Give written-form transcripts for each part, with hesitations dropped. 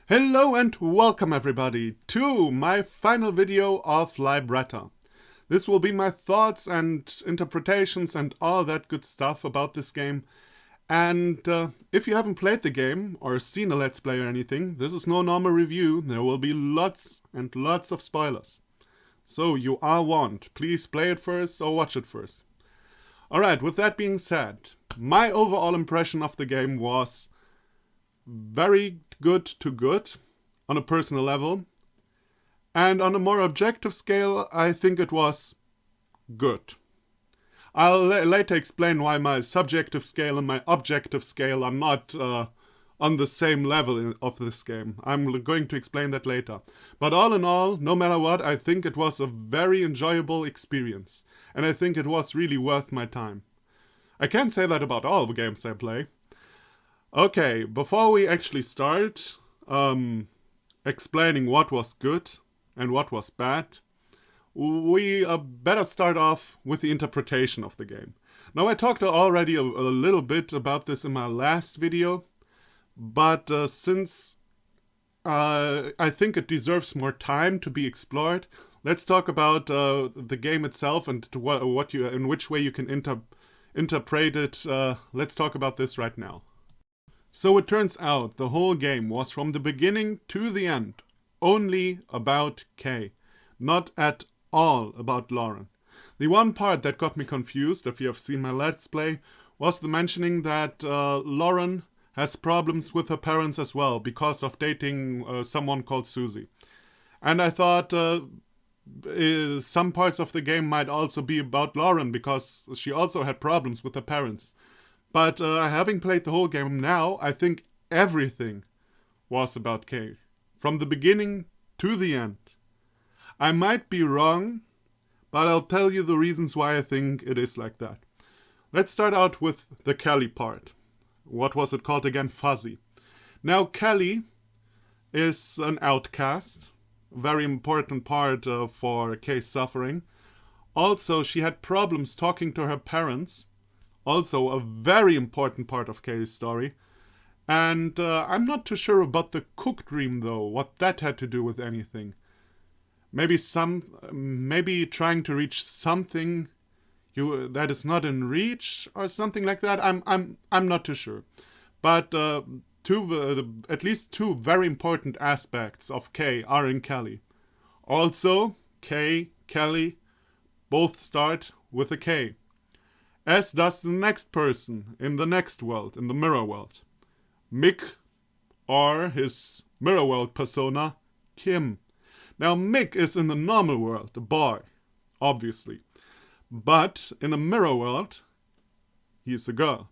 Hello and welcome everybody to my final video of Libretta. This will be my thoughts and interpretations and all that good stuff about this game. And if you haven't played the game or seen a Let's Play or anything, this is no normal review. There will be lots and lots of spoilers. So you are warned. Please play it first or watch it first. Alright, with that being said, my overall impression of the game was very good to good on a personal level, and on a more objective scale I think it was good. I'll later explain why my subjective scale and my objective scale are not on the same level of this game. I'm going to explain that later. But all in all, no matter what, I think it was a very enjoyable experience, and I think it was really worth my time. I can't say that about all the games I play. Okay, before we actually start explaining what was good and what was bad, we better start off with the interpretation of the game. Now, I talked already a little bit about this in my last video, but since I think it deserves more time to be explored, let's talk about the game itself and in which way you can interpret it. Let's talk about this right now. So it turns out the whole game was from the beginning to the end only about Kay, not at all about Lauren. The one part that got me confused, if you have seen my Let's Play, was the mentioning that Lauren has problems with her parents as well because of dating someone called Susie. And I thought some parts of the game might also be about Lauren because she also had problems with her parents. But having played the whole game now, I think everything was about Kay. From the beginning to the end. I might be wrong, but I'll tell you the reasons why I think it is like that. Let's start out with the Kelly part. What was it called again? Fuzzy. Now, Kelly is an outcast. A very important part for Kay's suffering. Also, she had problems talking to her parents. Also a very important part of Kay's story. And I'm not too sure about the cook dream though, what that had to do with anything. Maybe trying to reach something that is not in reach or something like that. I'm not too sure. But at least two very important aspects of Kay are in Kelly. Also, Kay, Kelly, both start with a K. As does the next person in the next world, in the mirror world. Mick, or his mirror world persona, Kim. Now, Mick is in the normal world, a boy, obviously. But in a mirror world, he's a girl.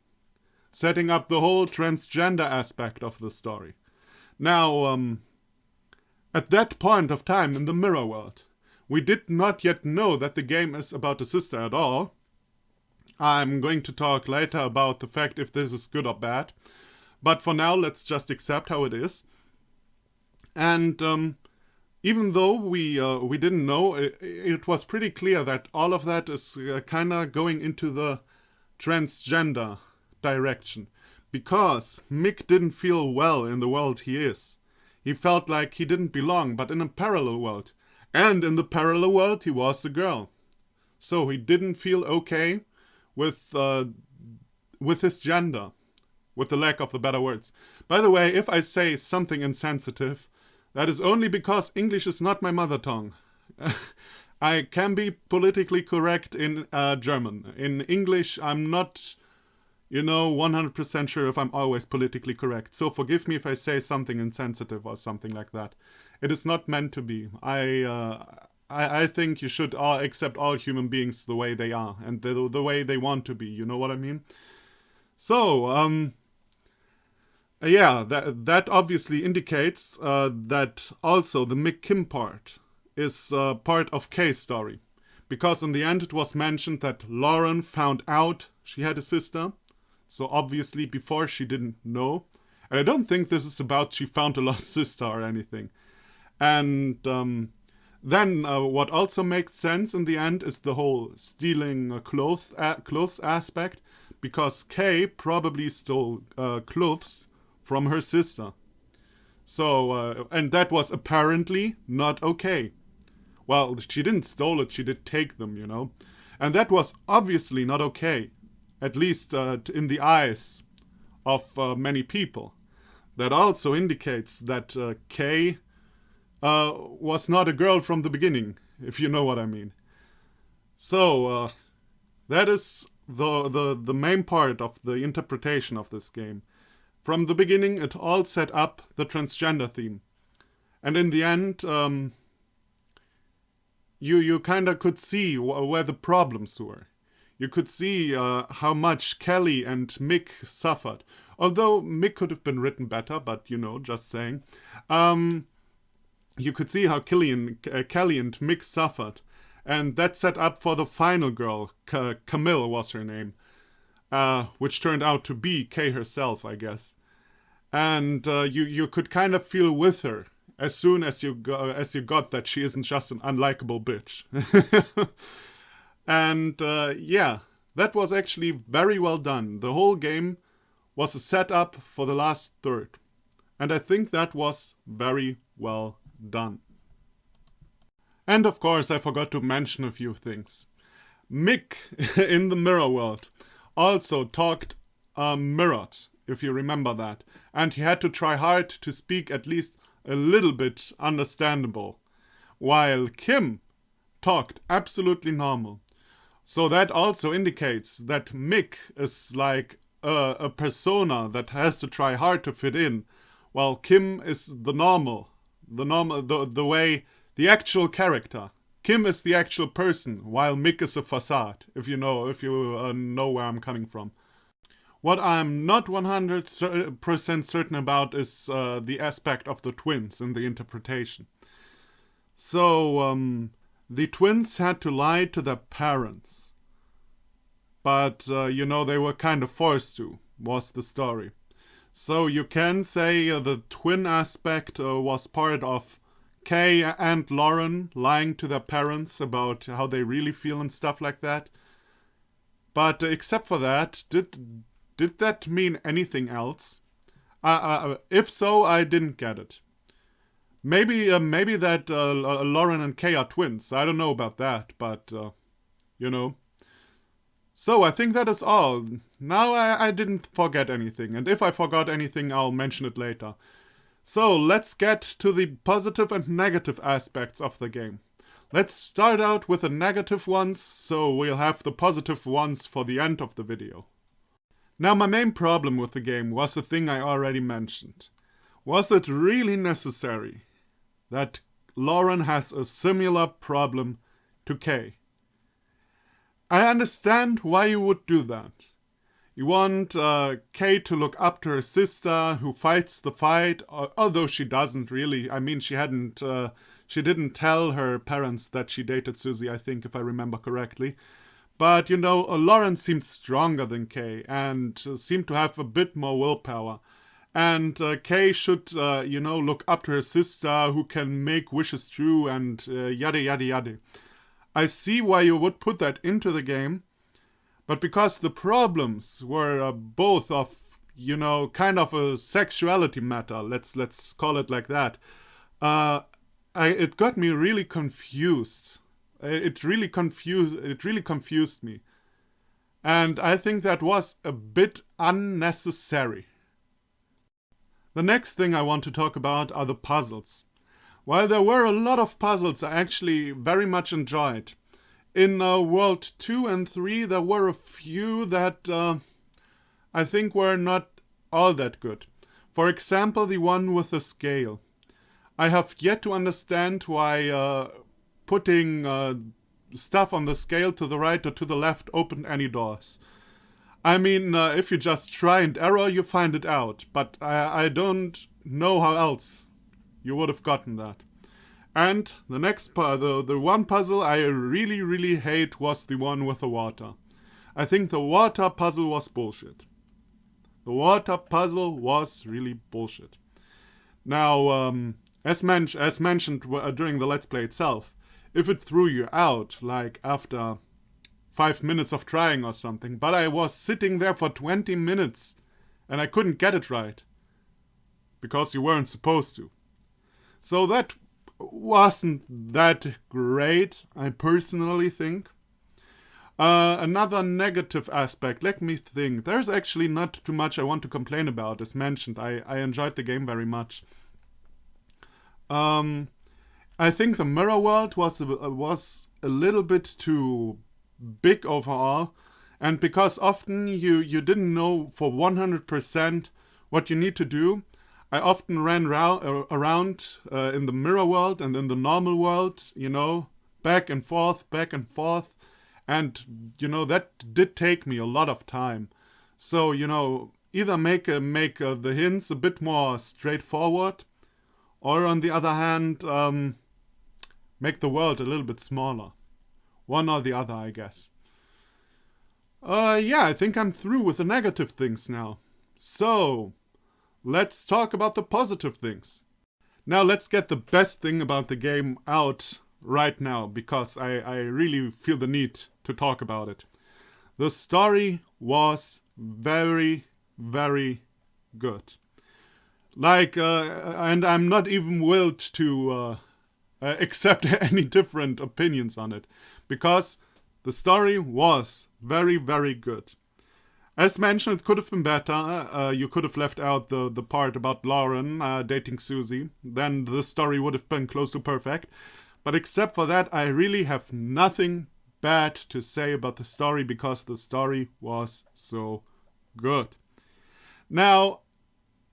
Setting up the whole transgender aspect of the story. Now, at that point of time in the mirror world, we did not yet know that the game is about a sister at all. I'm going to talk later about the fact if this is good or bad. But for now, let's just accept how it is. And even though we didn't know, it was pretty clear that all of that is kind of going into the transgender direction. Because Mick didn't feel well in the world he is. He felt like he didn't belong, but in a parallel world. And in the parallel world, he was a girl. So he didn't feel okay with his gender, with the lack of the better words. By the way, if I say something insensitive, that is only because English is not my mother tongue. I can be politically correct in German. In English, I'm not, 100% sure if I'm always politically correct. So forgive me if I say something insensitive or something like that. It is not meant to be. I think you should accept all human beings the way they are and the way they want to be. You know what I mean? So, yeah, that obviously indicates that also the Mick Kim part is part of Kay's story. Because in the end it was mentioned that Lauren found out she had a sister. So obviously before she didn't know. And I don't think this is about she found a lost sister or anything. And then what also makes sense in the end is the whole stealing clothes aspect, because Kay probably stole clothes from her sister. So, and that was apparently not okay. Well, she didn't steal it, she did take them, you know. And that was obviously not okay, at least in the eyes of many people. That also indicates that Kay was not a girl from the beginning, if you know what I mean. So, that is the main part of the interpretation of this game. From the beginning, it all set up the transgender theme. And in the end, you kind of could see where the problems were. You could see how much Kelly and Mick suffered. Although Mick could have been written better, but you know, just saying. You could see how Kelly and Mick suffered. And that set up for the final girl, Camille was her name, which turned out to be Kay herself, I guess. And you could kind of feel with her as soon as you got that she isn't just an unlikable bitch. And yeah, that was actually very well done. The whole game was a setup for the last third. And I think that was very well done. And of course, I forgot to mention a few things. Mick in the mirror world also talked mirrored, if you remember that. And he had to try hard to speak at least a little bit understandable. While Kim talked absolutely normal. So that also indicates that Mick is like a persona that has to try hard to fit in, while Kim is the way, the actual character. Kim is the actual person, while Mick is a facade, if you know where I'm coming from. What I'm not 100% certain about is the aspect of the twins in the interpretation. So, the twins had to lie to their parents. But, you know, they were kind of forced to, was the story. So you can say the twin aspect was part of Kay and Lauren lying to their parents about how they really feel and stuff like that. But except for that, did that mean anything else? If so, I didn't get it. Maybe that Lauren and Kay are twins. I don't know about that, but you know. So I think that is all. Now I didn't forget anything, and if I forgot anything, I'll mention it later. So let's get to the positive and negative aspects of the game. Let's start out with the negative ones, so we'll have the positive ones for the end of the video. Now my main problem with the game was the thing I already mentioned. Was it really necessary that Lauren has a similar problem to Kay? I understand why you would do that. You want Kay to look up to her sister who fights the fight, although she doesn't really. I mean, she didn't tell her parents that she dated Susie, I think, if I remember correctly. But, you know, Lauren seemed stronger than Kay and seemed to have a bit more willpower. And Kay should, you know, look up to her sister who can make wishes true and yada yada yada. I see why you would put that into the game, but because the problems were both of, you know, kind of a sexuality matter, let's call it like that, it got me really confused. It really confused me. And I think that was a bit unnecessary. The next thing I want to talk about are the puzzles. While there were a lot of puzzles I actually very much enjoyed, in World 2 and 3 there were a few that I think were not all that good. For example, the one with the scale. I have yet to understand why putting stuff on the scale to the right or to the left opened any doors. I mean, if you just try and error, you find it out, but I don't know how else you would have gotten that. And the next the one puzzle I really hate was the one with the water. I think the water puzzle was bullshit. The water puzzle was really bullshit. Now, as mentioned during the Let's Play itself, if it threw you out, like after 5 minutes of trying or something, but I was sitting there for 20 minutes and I couldn't get it right, because you weren't supposed to. So that wasn't that great, I personally think. Another negative aspect, let me think. There's actually not too much I want to complain about. As mentioned, I enjoyed the game very much. I think the mirror world was a little bit too big overall, and because often you didn't know for 100% what you need to do, I often ran around in the mirror world and in the normal world, back and forth, and that did take me a lot of time. So either make the hints a bit more straightforward, or on the other hand, make the world a little bit smaller. One or the other, I guess. Yeah, I think I'm through with the negative things now. So, let's talk about the positive things. Now let's get the best thing about the game out right now, because I really feel the need to talk about it. The story was very, very good. And I'm not even willed to accept any different opinions on it, because the story was very, very good. As mentioned, it could have been better. You could have left out the part about Lauren dating Susie. Then the story would have been close to perfect. But except for that, I really have nothing bad to say about the story, because the story was so good. Now,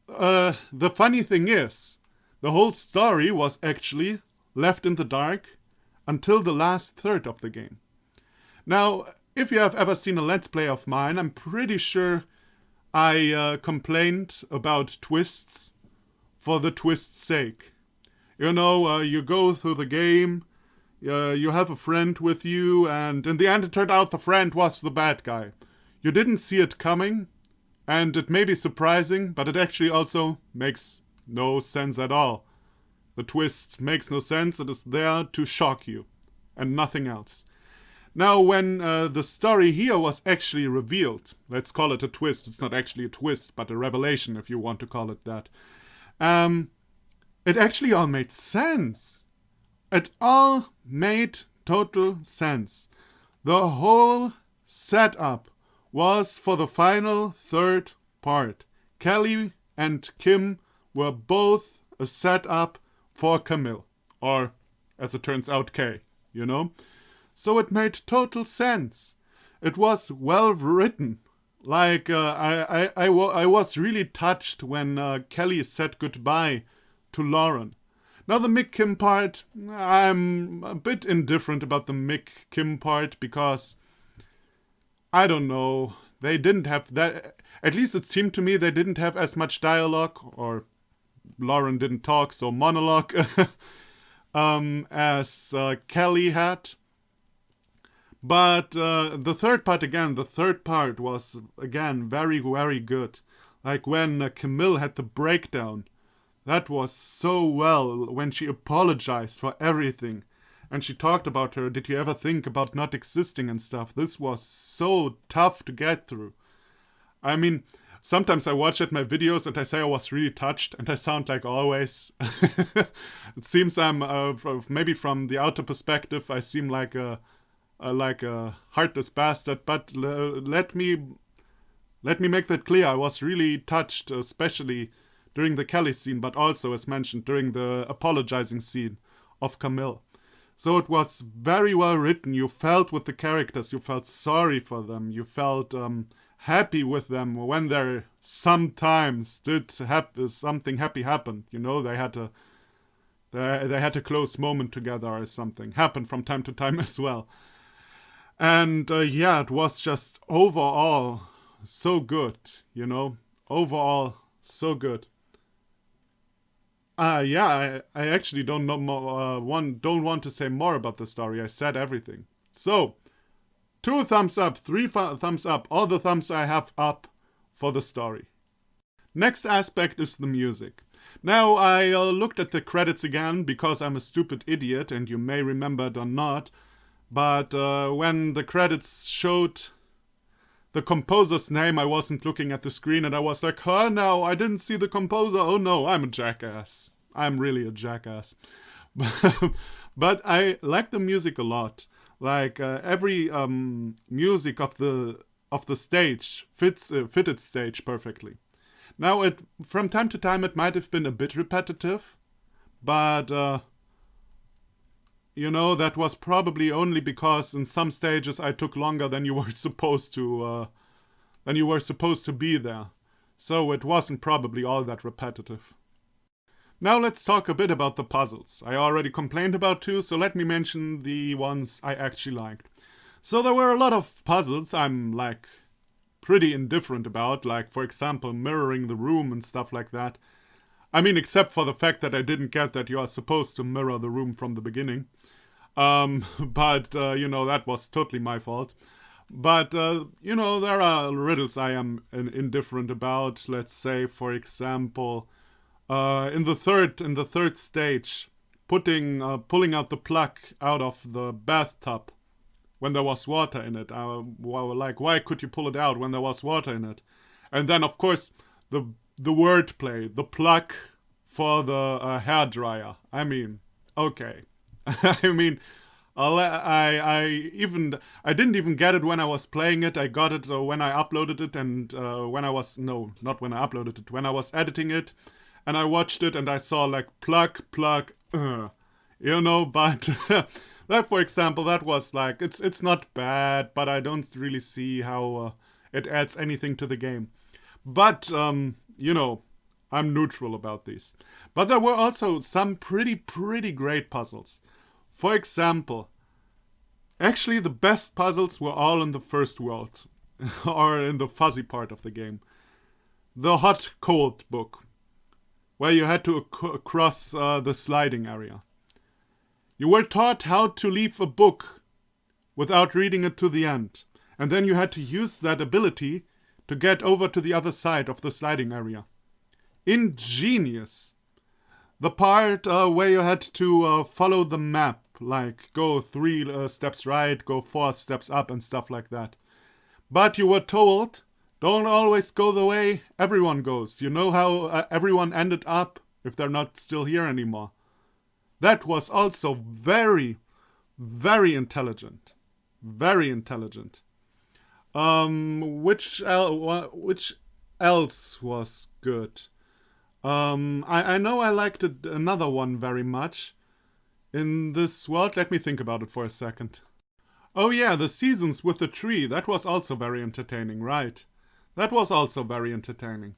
the funny thing is, the whole story was actually left in the dark until the last third of the game. Now, if you have ever seen a Let's Play of mine, I'm pretty sure I complained about twists for the twist's sake. You go through the game, you have a friend with you, and in the end it turned out the friend was the bad guy. You didn't see it coming, and it may be surprising, but it actually also makes no sense at all. The twist makes no sense, it is there to shock you, and nothing else. Now, when the story here was actually revealed, let's call it a twist, it's not actually a twist, but a revelation if you want to call it that, it actually all made sense. It all made total sense. The whole setup was for the final third part. Kelly and Kim were both a setup for Camille, or as it turns out, Kay, So it made total sense. It was well written. I was really touched when Kelly said goodbye to Lauren. Now the Mick Kim part, I'm a bit indifferent about the Mick Kim part, because I don't know, they didn't have that, at least it seemed to me they didn't have as much dialogue, or Lauren didn't talk, so monologue, as Kelly had. But the third part was, again, very, very good. Like when Camille had the breakdown. That was so well, when she apologized for everything. And she talked about her, did you ever think about not existing and stuff. This was so tough to get through. I mean, sometimes I watch at my videos and I say I was really touched, and I sound like always. It seems I'm, maybe from the outer perspective, I seem like a heartless bastard, but let me make that clear. I was really touched, especially during the Kelly scene, but also, as mentioned, during the apologizing scene of Camille. So it was very well written. You felt with the characters, you felt sorry for them, you felt happy with them when there sometimes did something happy happened. They had a close moment together or something. Happened from time to time as well. And it was just overall so good, overall so good. I actually don't know more, don't want to say more about the story. I said everything. So, 2 thumbs up, 3 thumbs up, all the thumbs I have up for the story. Next aspect is the music. Now, I looked at the credits again because I'm a stupid idiot, and you may remember it or not. But when the credits showed the composer's name, I wasn't looking at the screen and I was like, oh no, I didn't see the composer. Oh no, I'm a jackass. I'm really a jackass. But I like the music a lot. Like every music of the stage fitted stage perfectly. Now, from time to time it might have been a bit repetitive, but you know, that was probably only because in some stages I took longer than you were supposed to be there. So it wasn't probably all that repetitive. Now let's talk a bit about the puzzles. I already complained about two, so let me mention the ones I actually liked. So there were a lot of puzzles I'm like pretty indifferent about, like for example mirroring the room and stuff like that. I mean, except for the fact that I didn't get that you are supposed to mirror the room from the beginning. But you know, that was totally my fault. But you know, there are riddles I am indifferent about. Let's say, for example, in the third stage, pulling out the plug out of the bathtub when there was water in it. Well, like, why could you pull it out when there was water in it? And then, of course, the wordplay, the plug for the hair dryer. I mean, okay. I mean, I didn't even get it when I was playing it. I got it when I uploaded it, and when I was editing it, and I watched it, and I saw like plug, you know. But that, for example, that was like it's not bad, but I don't really see how it adds anything to the game. But you know, I'm neutral about these. But there were also some pretty great puzzles. For example, actually the best puzzles were all in the first world, or in the fuzzy part of the game. The hot-cold book, where you had to cross the sliding area. You were taught how to leave a book without reading it to the end, and then you had to use that ability to get over to the other side of the sliding area. Ingenious. The part where you had to follow the map, like go 3 steps right, go 4 steps up and stuff like that. But you were told, don't always go the way everyone goes. You know how everyone ended up if they're not still here anymore. That was also very intelligent. Very intelligent. Which else was good? I know I liked another one very much. In this world, let me think about it for a second. Oh yeah, the seasons with the tree. That was also very entertaining, right? That was also very entertaining.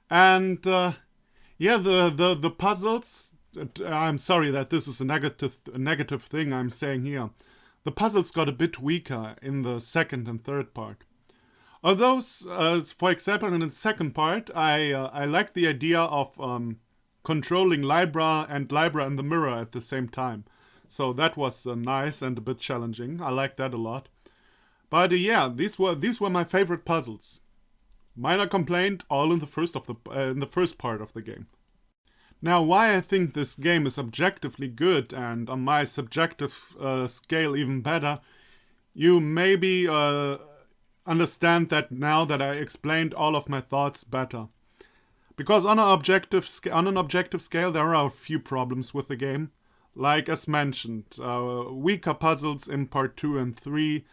And yeah, the puzzles. I'm sorry that this is a negative thing I'm saying here. The puzzles got a bit weaker in the second and third part. Although, for example, in the second part, I like the idea of controlling Libra and in the mirror at the same time. So that was nice and a bit challenging. I like that a lot. But yeah, these were my favorite puzzles. Minor complaint, all in the first part of the game. Now, why I think this game is objectively good and on my subjective scale even better, you maybe understand that now that I explained all of my thoughts better. Because on an objective scale, there are a few problems with the game. Like as mentioned, weaker puzzles in part 2 and 3,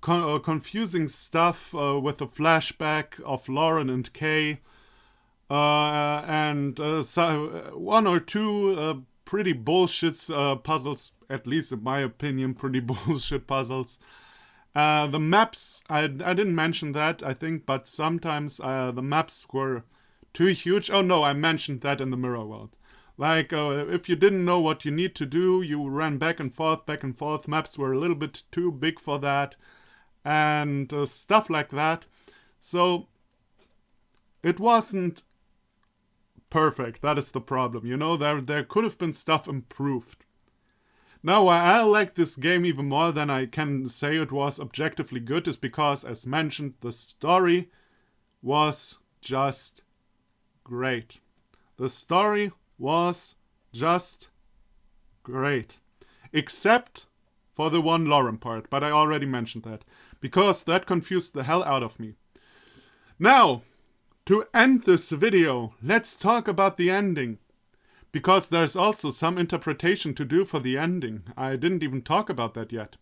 confusing stuff with the flashback of Lauren and Kay, and one or two pretty bullshit puzzles, at least in my opinion, pretty bullshit puzzles. The maps, I didn't mention that, I think, but sometimes the maps were too huge. Oh no, I mentioned that in the Mirror World. Like, if you didn't know what you need to do, you ran back and forth. Maps were a little bit too big for that. And stuff like that. So, it wasn't perfect. That is the problem. You know, there could have been stuff improved. Now, why I like this game even more than I can say it was objectively good is because, as mentioned, the story was just great. The story was just great. Except for the one Lauren part, but I already mentioned that. because that confused the hell out of me. Now, to end this video, let's talk about the ending. Because there's also some interpretation to do for the ending. I didn't even talk about that yet.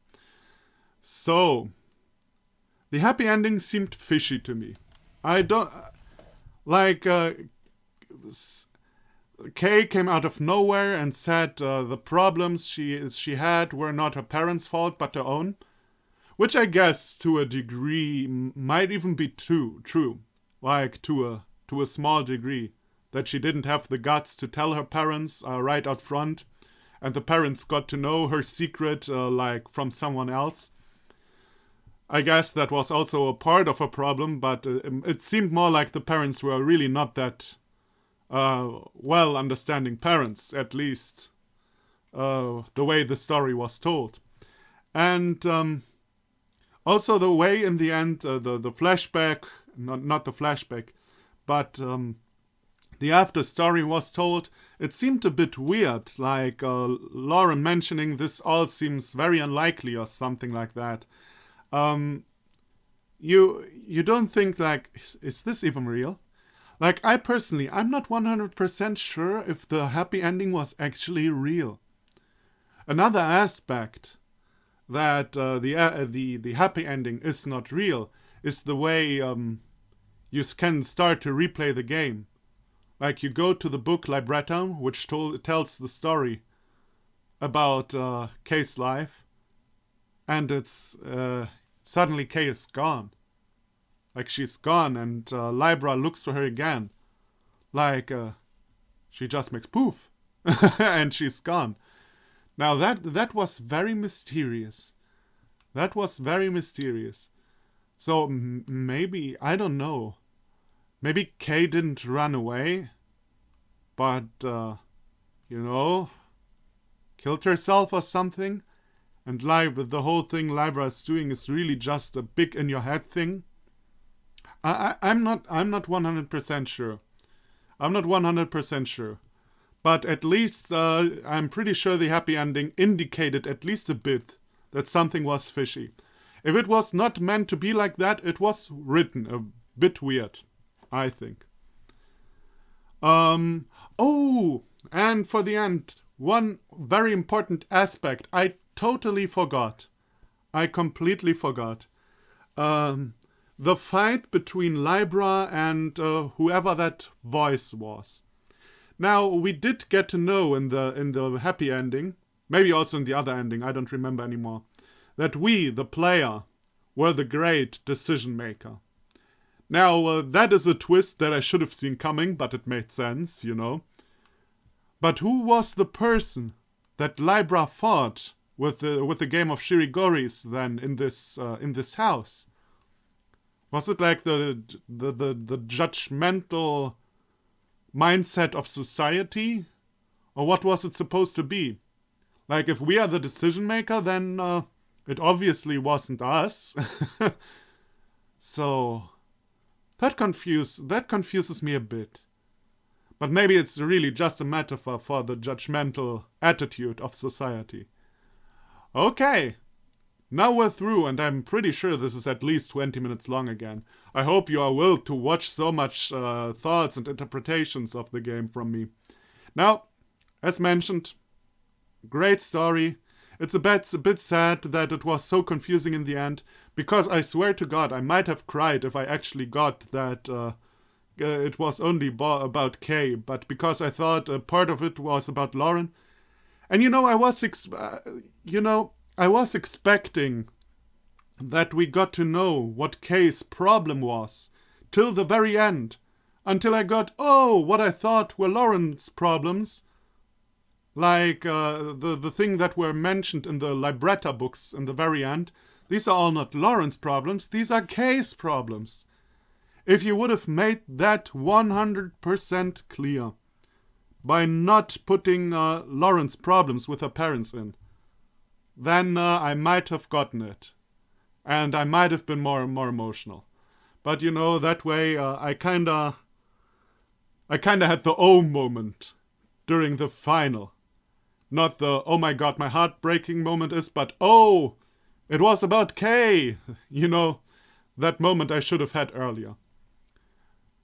So, the happy ending seemed fishy to me. I don't... Like, Kay came out of nowhere and said the problems she had were not her parents' fault, but her own. Which I guess, to a degree, might even be true. Like, to a small degree. That she didn't have the guts to tell her parents right out front. And the parents got to know her secret, like, from someone else. I guess that was also a part of her problem, but it seemed more like the parents were really not that well-understanding parents, at least the way the story was told. And also the way in the end, the flashback, not the flashback, but the after story was told, it seemed a bit weird, like Lauren mentioning this all seems very unlikely or something like that. You don't think, like, is this even real? Like, I personally, I'm not 100% sure if the happy ending was actually real. Another aspect that the happy ending is not real is the way you can start to replay the game. Like, you go to the book Libretta, which tells the story about Kay's life, and it's suddenly Kay is gone. Like, she's gone, and Libra looks for her again. Like, she just makes poof, and she's gone. Now, that was very mysterious. That was very mysterious. So, maybe, I don't know. Maybe Kay didn't run away, but, killed herself or something. And the whole thing Libra is doing is really just a big in your head thing. I'm not 100% sure. I'm not 100% sure. But at least I'm pretty sure the happy ending indicated at least a bit that something was fishy. If it was not meant to be like that, it was written a bit weird, I think. Oh, and for the end, one very important aspect I totally forgot. I completely forgot. The fight between Libra and whoever that voice was. Now, we did get to know in the happy ending, maybe also in the other ending, I don't remember anymore, that we, the player, were the great decision maker. Now, that is a twist that I should have seen coming, but it made sense, you know. But who was the person that Libra fought with the game of Shirigoris then in this house? Was it like the judgmental mindset of society? Or what was it supposed to be? Like, if we are the decision maker, then it obviously wasn't us. So that confuses me a bit. But maybe it's really just a metaphor for the judgmental attitude of society. Okay. Now we're through, and I'm pretty sure this is at least 20 minutes long again. I hope you are willing to watch so much thoughts and interpretations of the game from me. Now, as mentioned, great story. It's a bit sad that it was so confusing in the end, because I swear to God, I might have cried if I actually got that it was only about Kay, but because I thought a part of it was about Lauren. And I was expecting that we got to know what Kay's problem was till the very end, until I got, what I thought were Lauren's problems, like the thing that were mentioned in the Libretta books in the very end. These are all not Lauren's problems, these are Kay's problems. If you would have made that 100% clear by not putting Lauren's problems with her parents in, then I might have gotten it. And I might have been more emotional. But that way I kinda had the oh moment during the final. Not the oh my god, my heart breaking moment is, but oh, It was about K! You know, that moment I should have had earlier.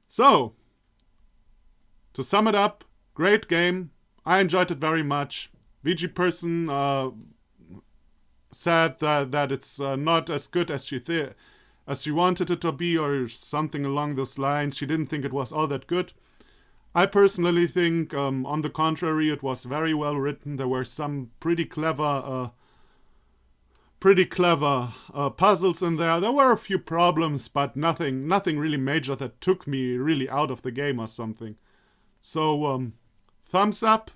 So, to sum it up, great game. I enjoyed it very much. vgperson said that it's not as good as she wanted it to be, or something along those lines. She didn't think it was all that good. I personally think, on the contrary, it was very well written. There were some pretty clever puzzles in there. There were a few problems, but nothing really major that took me really out of the game or something. So, thumbs up.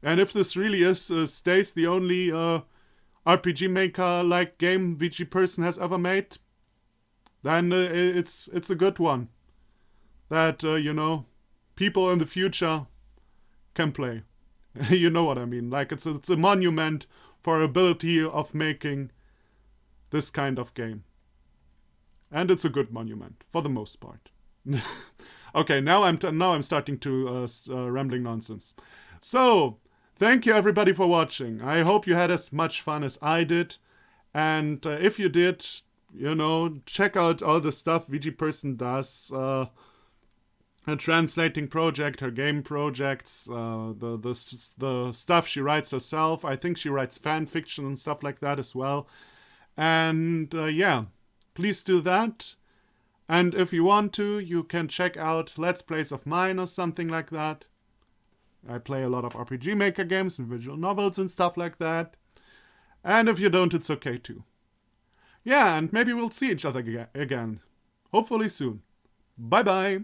And if this really stays the only RPG Maker like game vgperson has ever made, then it's a good one that people in the future can play. You know what I mean? Like it's a monument for ability of making this kind of game, and it's a good monument for the most part. Okay, now I'm starting to rambling nonsense. So thank you everybody for watching. I hope you had as much fun as I did, and if you did, check out all the stuff vgperson does. Her translating project, her game projects, the stuff she writes herself. I think she writes fan fiction and stuff like that as well. And yeah, please do that. And if you want to, you can check out Let's Plays of mine or something like that. I play a lot of RPG Maker games and visual novels and stuff like that. And if you don't, it's okay too. Yeah, and maybe we'll see each other again. Hopefully soon. Bye bye.